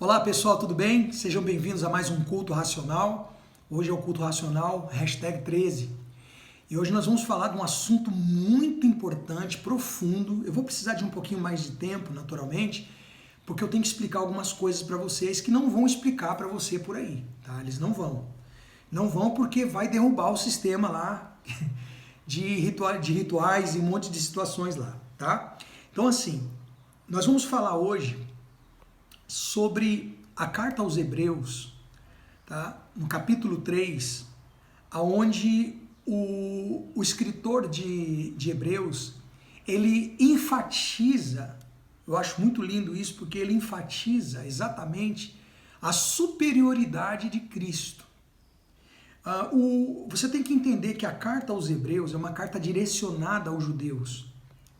Olá pessoal, tudo bem? Sejam bem-vindos a mais um Culto Racional. Hoje é o Culto Racional, hashtag 13. E hoje nós vamos falar de um assunto muito importante, profundo. Eu vou precisar de um pouquinho mais de tempo, naturalmente, porque eu tenho que explicar algumas coisas para vocês que não vão explicar para você por aí, tá? Eles não vão. Não vão porque vai derrubar o sistema lá de rituais e um monte de situações lá, tá? Então assim, nós vamos falar hoje sobre a carta aos Hebreus, tá? No capítulo 3, aonde o escritor de Hebreus, ele enfatiza, eu acho muito lindo isso, porque ele enfatiza exatamente a superioridade de Cristo. Você tem que entender que a carta aos Hebreus é uma carta direcionada aos judeus,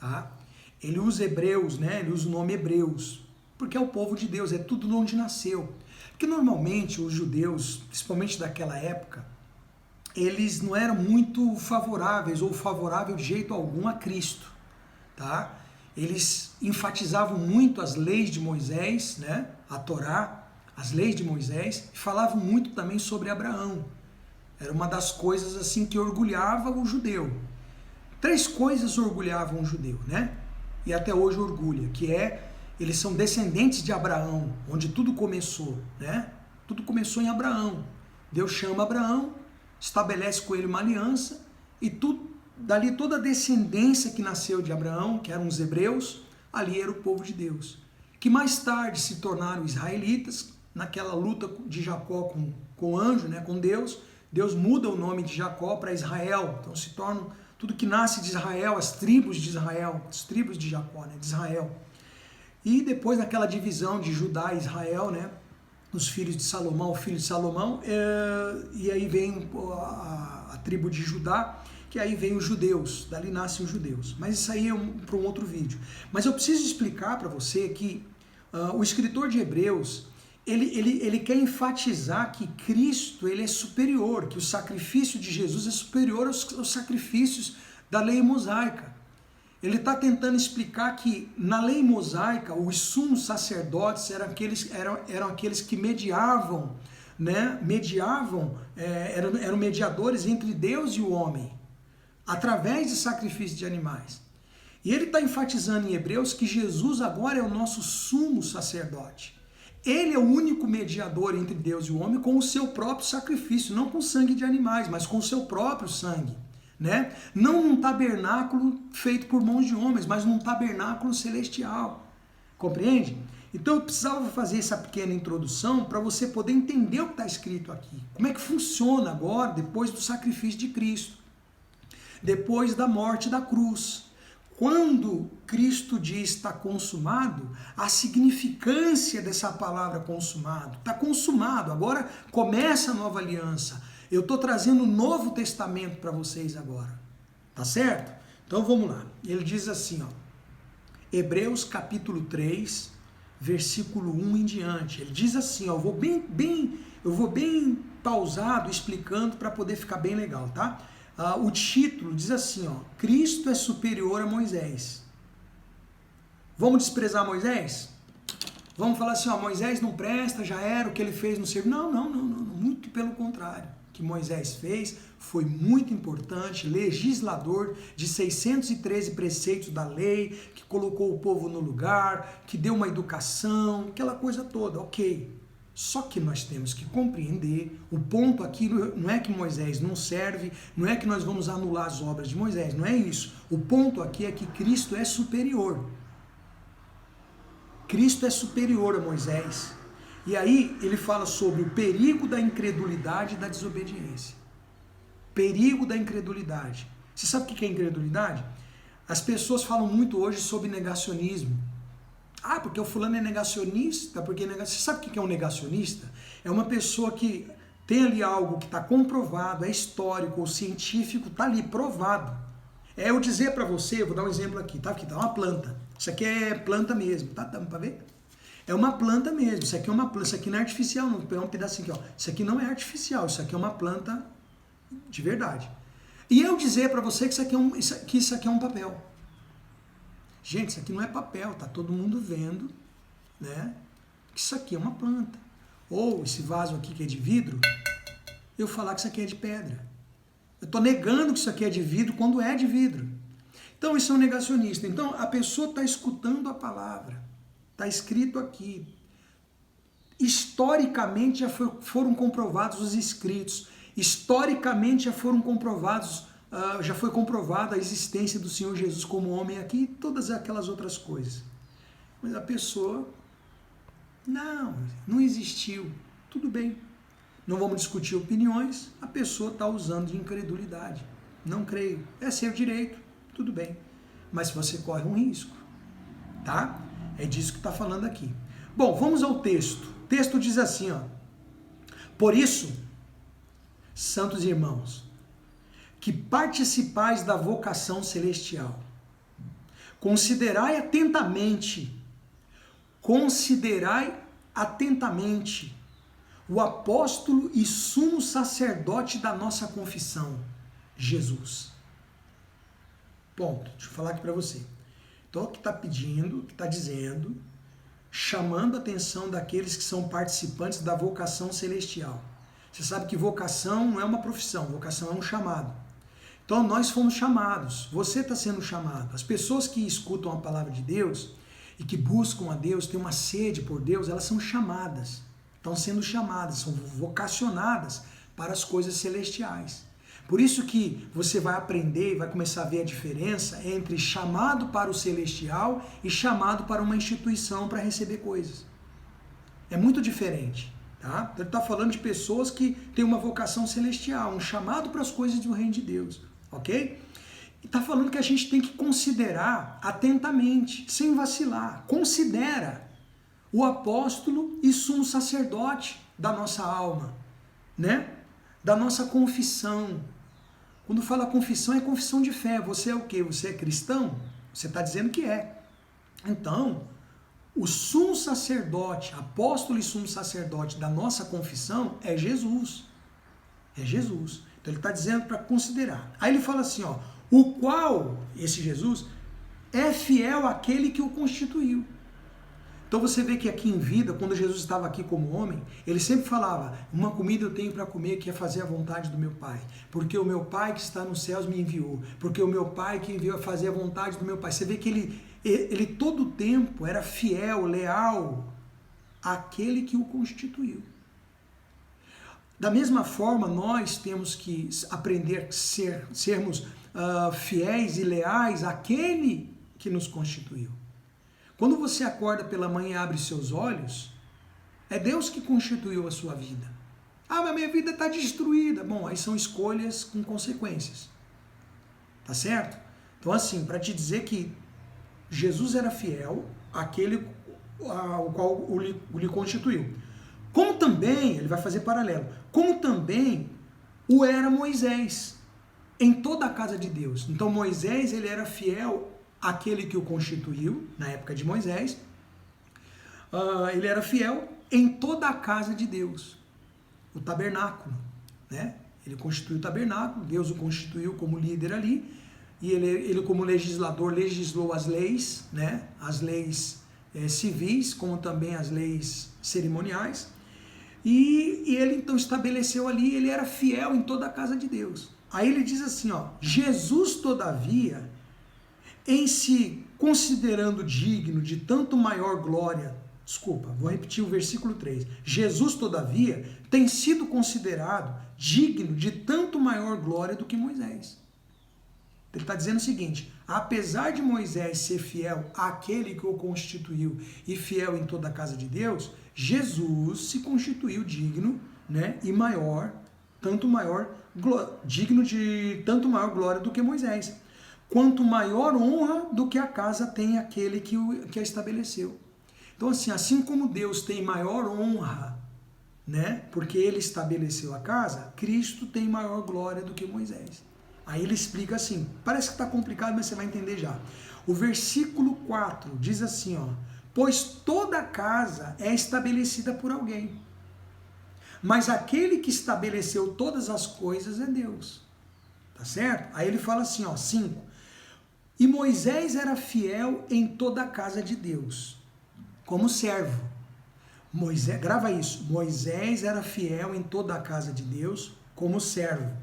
tá? Ele usa Hebreus, né? Ele usa o nome Hebreus, porque é o povo de Deus, é tudo de onde nasceu. Porque normalmente os judeus, principalmente daquela época, eles não eram muito favoráveis ou favorável de jeito algum a Cristo, tá? Eles enfatizavam muito as leis de Moisés, né? A Torá, as leis de Moisés, e falavam muito também sobre Abraão. Era uma das coisas assim que orgulhava o judeu. 3 coisas orgulhavam o judeu, né? E até hoje orgulha, que é, eles são descendentes de Abraão, onde tudo começou, né? Tudo começou em Abraão. Deus chama Abraão, estabelece com ele uma aliança, e dali toda a descendência que nasceu de Abraão, que eram os hebreus, ali era o povo de Deus. Que mais tarde se tornaram israelitas, naquela luta de Jacó com o anjo, né? Com Deus. Deus muda o nome de Jacó para Israel, então se tornam tudo que nasce de Israel, as tribos de Israel, as tribos de Jacó, né, de Israel. E depois daquela divisão de Judá e Israel, né, os filhos de Salomão, o filho de Salomão, e aí vem a tribo de Judá, que aí vem os judeus, dali nascem os judeus. Mas isso aí é para um outro vídeo. Mas eu preciso explicar para você que o escritor de Hebreus, ele quer enfatizar que Cristo ele é superior, que o sacrifício de Jesus é superior aos sacrifícios da lei mosaica. Ele está tentando explicar que na lei mosaica os sumos sacerdotes eram aqueles que mediavam, né? Eram mediadores entre Deus e o homem, através de sacrifício de animais. E ele está enfatizando em Hebreus que Jesus agora é o nosso sumo sacerdote. Ele é o único mediador entre Deus e o homem com o seu próprio sacrifício, não com sangue de animais, mas com o seu próprio sangue, né? Não num tabernáculo feito por mãos de homens, mas num tabernáculo celestial. Compreende? Então eu precisava fazer essa pequena introdução para você poder entender o que está escrito aqui. Como é que funciona agora, depois do sacrifício de Cristo, depois da morte da cruz. Quando Cristo diz está consumado, a significância dessa palavra consumado, está consumado, agora começa a nova aliança. Eu estou trazendo o Novo Testamento para vocês agora, tá certo? Então vamos lá, ele diz assim, ó, Hebreus capítulo 3, versículo 1 em diante, ele diz assim, ó, eu vou bem pausado explicando para poder ficar bem legal, tá? O título diz assim, ó, Cristo é superior a Moisés. Vamos desprezar Moisés? Vamos falar assim, ó, Moisés não presta, já era, o que ele fez não serve. Não, muito pelo contrário. O que Moisés fez foi muito importante, legislador de 613 preceitos da lei, que colocou o povo no lugar, que deu uma educação, aquela coisa toda, ok. Só que nós temos que compreender, o ponto aqui não é que Moisés não serve, não é que nós vamos anular as obras de Moisés, não é isso. O ponto aqui é que Cristo é superior. Cristo é superior a Moisés. E aí ele fala sobre o perigo da incredulidade e da desobediência. Perigo da incredulidade. Você sabe o que é incredulidade? As pessoas falam muito hoje sobre negacionismo. Ah, porque o fulano é negacionista, Você sabe o que é um negacionista? É uma pessoa que tem ali algo que está comprovado, é histórico ou científico, está ali provado. É eu dizer para você, vou dar um exemplo aqui, tá? Aqui tá uma planta. Isso aqui é planta mesmo, tá? Dá para ver? É uma planta mesmo, isso aqui é uma planta, isso aqui não é artificial, não. É um pedacinho aqui, ó. Isso aqui não é artificial, isso aqui é uma planta de verdade. E eu dizer para você que isso aqui é um papel. Gente, isso aqui não é papel, tá todo mundo vendo, né? que isso aqui é uma planta. Ou esse vaso aqui que é de vidro, eu falar que isso aqui é de pedra. Eu estou negando que isso aqui é de vidro quando é de vidro. Então isso é um negacionista. Então a pessoa está escutando a palavra. Está escrito aqui. Historicamente já foram comprovados os escritos. Historicamente já foram comprovados, já foi comprovada a existência do Senhor Jesus como homem aqui e todas aquelas outras coisas. Mas a pessoa, não existiu. Tudo bem. Não vamos discutir opiniões, a pessoa está usando de incredulidade. Não creio. É seu direito, tudo bem. Mas você corre um risco, tá? É disso que está falando aqui. Bom, vamos ao texto. O texto diz assim, ó. Por isso, santos irmãos, que participais da vocação celestial, considerai atentamente o apóstolo e sumo sacerdote da nossa confissão, Jesus. Ponto. Deixa eu falar aqui para você. Então, o que está pedindo, o que está dizendo, chamando a atenção daqueles que são participantes da vocação celestial. Você sabe que vocação não é uma profissão, vocação é um chamado. Então, nós fomos chamados, você está sendo chamado. As pessoas que escutam a palavra de Deus e que buscam a Deus, têm uma sede por Deus, elas são chamadas. Estão sendo chamadas, são vocacionadas para as coisas celestiais. Por isso que você vai aprender e vai começar a ver a diferença entre chamado para o celestial e chamado para uma instituição para receber coisas. É muito diferente, tá? Ele está falando de pessoas que têm uma vocação celestial, um chamado para as coisas do reino de Deus, ok? E está falando que a gente tem que considerar atentamente, sem vacilar. Considera o apóstolo e sumo sacerdote da nossa alma, né? Da nossa confissão. Quando fala confissão, é confissão de fé. Você é o quê? Você é cristão? Você está dizendo que é. Então, o sumo sacerdote, apóstolo e sumo sacerdote da nossa confissão é Jesus. É Jesus. Então ele está dizendo para considerar. Aí ele fala assim, ó, o qual, esse Jesus, é fiel àquele que o constituiu. Então você vê que aqui em vida, quando Jesus estava aqui como homem, ele sempre falava, uma comida eu tenho para comer que é fazer a vontade do meu Pai. Porque o meu Pai que está nos céus me enviou. Porque o meu Pai que enviou a fazer a vontade do meu Pai. Você vê que ele todo o tempo era fiel, leal àquele que o constituiu. Da mesma forma, nós temos que aprender a sermos fiéis e leais àquele que nos constituiu. Quando você acorda pela manhã e abre seus olhos, é Deus que constituiu a sua vida. Ah, mas minha vida está destruída. Bom, aí são escolhas com consequências. Tá certo? Então assim, para te dizer que Jesus era fiel àquele ao qual o lhe constituiu. Como também, ele vai fazer paralelo, como também o era Moisés, em toda a casa de Deus. Então Moisés, ele era fiel àquele que o constituiu, na época de Moisés, ele era fiel em toda a casa de Deus, o tabernáculo, né? Ele constituiu o tabernáculo, Deus o constituiu como líder ali, e ele como legislador legislou as leis, né? As leis civis, como também as leis cerimoniais, e ele então estabeleceu ali, ele era fiel em toda a casa de Deus. Aí ele diz assim, ó, Jesus todavia, em se considerando digno de tanto maior glória, vou repetir o versículo 3, Jesus todavia tem sido considerado digno de tanto maior glória do que Moisés. Ele está dizendo o seguinte, apesar de Moisés ser fiel àquele que o constituiu e fiel em toda a casa de Deus, Jesus se constituiu digno, né, e digno de tanto maior glória do que Moisés. Quanto maior honra do que a casa tem aquele que a estabeleceu. Então assim como Deus tem maior honra, né, porque ele estabeleceu a casa, Cristo tem maior glória do que Moisés. Aí ele explica assim, parece que está complicado, mas você vai entender já. O versículo 4 diz assim, ó, pois toda casa é estabelecida por alguém, mas aquele que estabeleceu todas as coisas é Deus. Tá certo? Aí ele fala assim, ó, 5. E Moisés era fiel em toda a casa de Deus, como servo, Moisés, grava isso, Moisés era fiel em toda a casa de Deus como servo,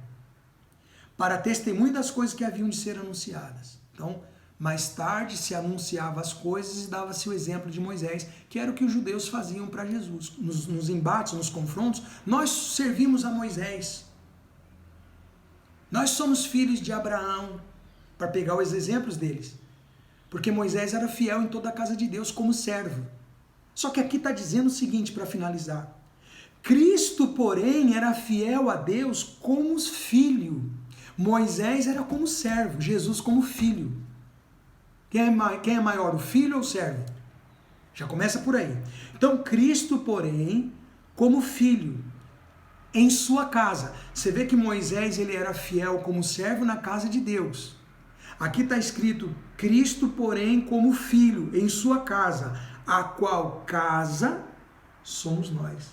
para testemunho das coisas que haviam de ser anunciadas. Então, mais tarde se anunciava as coisas e dava-se o exemplo de Moisés, que era o que os judeus faziam para Jesus. Nos embates, nos confrontos, nós servimos a Moisés. Nós somos filhos de Abraão, para pegar os exemplos deles. Porque Moisés era fiel em toda a casa de Deus como servo. Só que aqui está dizendo o seguinte, para finalizar. Cristo, porém, era fiel a Deus como filho. Moisés era como servo, Jesus como filho. Quem é maior, o filho ou o servo? Já começa por aí. Então, Cristo, porém, como filho, em sua casa. Você vê que Moisés ele era fiel como servo na casa de Deus. Aqui está escrito, Cristo, porém, como filho, em sua casa, a qual casa somos nós.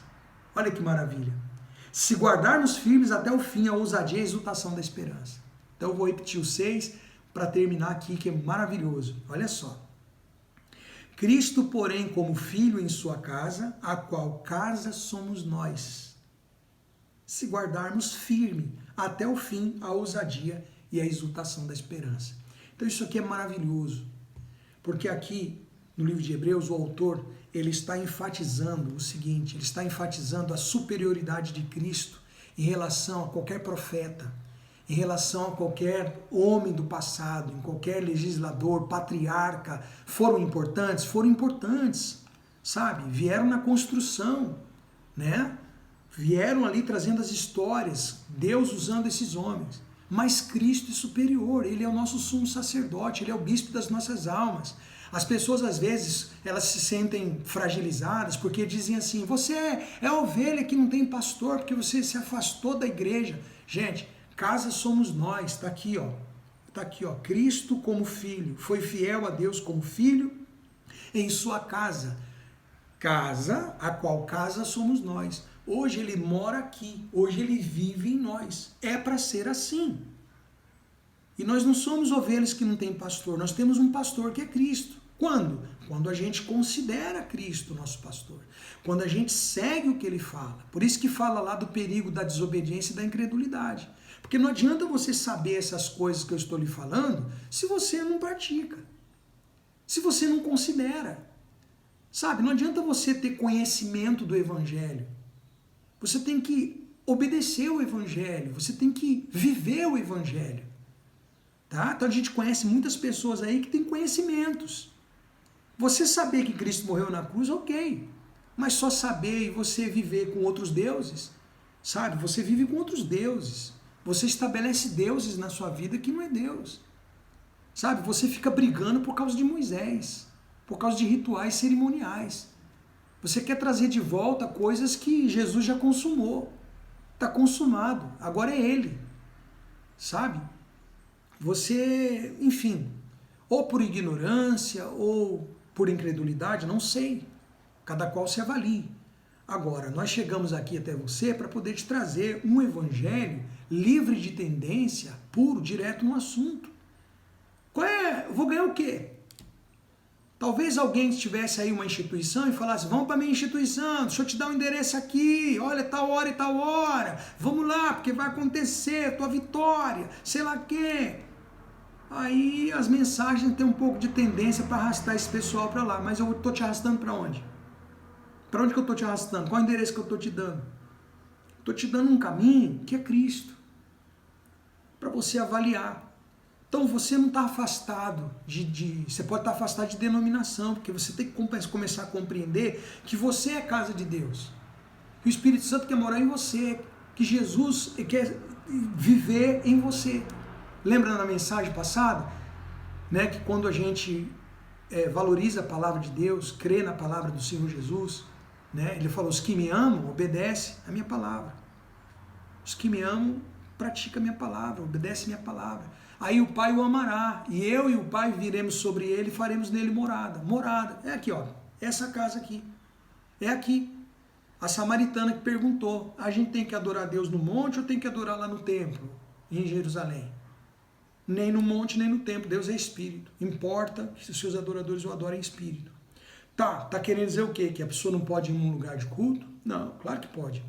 Olha que maravilha. Se guardarmos firmes até o fim a ousadia e a exultação da esperança. Então eu vou repetir o 6 para terminar aqui, que é maravilhoso. Olha só. Cristo, porém, como filho em sua casa, a qual casa somos nós. Se guardarmos firme até o fim a ousadia e a exultação da esperança. Então isso aqui é maravilhoso, porque aqui no livro de Hebreus o autor ele está enfatizando o seguinte, ele está enfatizando a superioridade de Cristo em relação a qualquer profeta, em relação a qualquer homem do passado, em qualquer legislador, patriarca. Foram importantes, sabe? Vieram na construção, né? Vieram ali trazendo as histórias, Deus usando esses homens. Mas Cristo é superior, Ele é o nosso sumo sacerdote, Ele é o bispo das nossas almas. As pessoas, às vezes, elas se sentem fragilizadas porque dizem assim, você é ovelha que não tem pastor, porque você se afastou da igreja. Gente, casa somos nós, está aqui, ó. Está aqui, ó. Cristo como filho, foi fiel a Deus como filho em sua casa. Casa, a qual casa somos nós. Hoje ele mora aqui, hoje ele vive em nós. É para ser assim. E nós não somos ovelhas que não têm pastor, nós temos um pastor que é Cristo. Quando? Quando a gente considera Cristo nosso pastor. Quando a gente segue o que ele fala. Por isso que fala lá do perigo da desobediência e da incredulidade. Porque não adianta você saber essas coisas que eu estou lhe falando se você não pratica. Se você não considera. Sabe, não adianta você ter conhecimento do Evangelho. Você tem que obedecer o Evangelho, você tem que viver o Evangelho. Tá? Então a gente conhece muitas pessoas aí que têm conhecimentos. Você saber que Cristo morreu na cruz, ok. Mas só saber e você viver com outros deuses, sabe? Você vive com outros deuses. Você estabelece deuses na sua vida que não é Deus. Sabe? Você fica brigando por causa de Moisés, por causa de rituais cerimoniais. Você quer trazer de volta coisas que Jesus já consumou. Está consumado. Agora é Ele. Sabe? Você, enfim, ou por ignorância, ou por incredulidade, não sei. Cada qual se avalie. Agora, nós chegamos aqui até você para poder te trazer um evangelho livre de tendência, puro, direto no assunto. Qual é? Eu vou ganhar o quê? Talvez alguém tivesse aí uma instituição e falasse, vamos para a minha instituição, deixa eu te dar um endereço aqui, olha, tal hora e tal hora, vamos lá, porque vai acontecer, tua vitória, sei lá o quê. Aí as mensagens têm um pouco de tendência para arrastar esse pessoal para lá, mas eu estou te arrastando para onde? Para onde que eu estou te arrastando? Qual é o endereço que eu estou te dando? Estou te dando um caminho que é Cristo, para você avaliar. Então você não está afastado você pode estar afastado de denominação, porque você tem que começar a compreender que você é casa de Deus. Que o Espírito Santo quer morar em você, que Jesus quer viver em você. Lembra na mensagem passada, né, que quando a gente valoriza a palavra de Deus, crê na palavra do Senhor Jesus, né, ele falou, os que me amam, obedecem a minha palavra. Os que me amam, praticam a minha palavra, obedecem a minha palavra. Aí o Pai o amará, e eu e o Pai viremos sobre ele e faremos nele morada. Morada, é aqui, ó, essa casa aqui, é aqui. A samaritana que perguntou, a gente tem que adorar Deus no monte ou tem que adorar lá no templo, em Jerusalém? Nem no monte, nem no templo, Deus é espírito. Importa que os seus adoradores o adorem em espírito. Tá querendo dizer o quê? Que a pessoa não pode ir num lugar de culto? Não, claro que pode.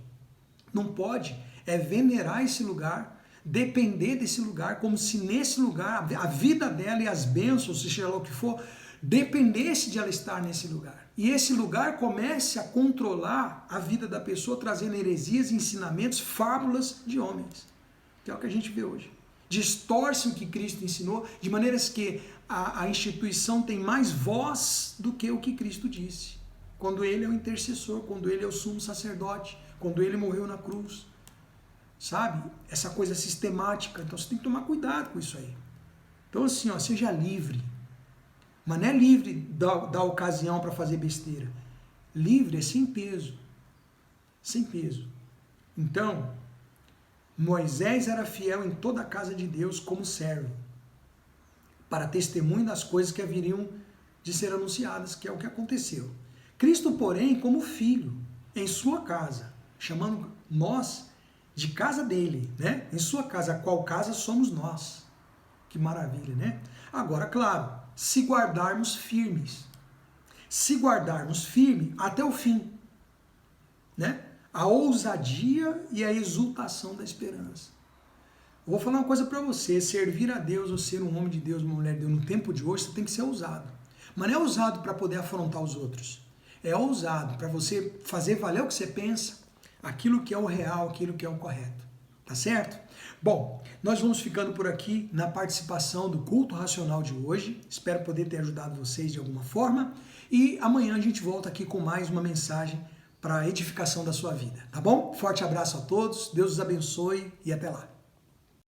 Não pode é venerar esse lugar, depender desse lugar, como se nesse lugar a vida dela e as bênçãos, seja lá o que for, dependesse de ela estar nesse lugar. E esse lugar comece a controlar a vida da pessoa, trazendo heresias, ensinamentos, fábulas de homens. Que é o que a gente vê hoje. Distorce o que Cristo ensinou, de maneiras que a instituição tem mais voz do que o que Cristo disse. Quando ele é o intercessor, quando ele é o sumo sacerdote, quando ele morreu na cruz. Sabe? Essa coisa sistemática. Então você tem que tomar cuidado com isso aí. Então assim, ó, seja livre. Mas não é livre da ocasião para fazer besteira. Livre é sem peso. Sem peso. Então, Moisés era fiel em toda a casa de Deus como servo, para testemunho das coisas que haveriam de ser anunciadas, que é o que aconteceu. Cristo, porém, como filho, em sua casa, chamando nós de casa dele, né? Em sua casa, a qual casa somos nós. Que maravilha, né? Agora, claro, se guardarmos firmes. Se guardarmos firme até o fim, né? A ousadia e a exultação da esperança. Eu vou falar uma coisa para você, servir a Deus ou ser um homem de Deus, uma mulher de Deus, no tempo de hoje, você tem que ser ousado. Mas não é ousado para poder afrontar os outros. É ousado para você fazer valer o que você pensa, aquilo que é o real, aquilo que é o correto. Tá certo? Bom, nós vamos ficando por aqui na participação do Culto Racional de hoje. Espero poder ter ajudado vocês de alguma forma. E amanhã a gente volta aqui com mais uma mensagem para a edificação da sua vida, tá bom? Forte abraço a todos, Deus os abençoe e até lá.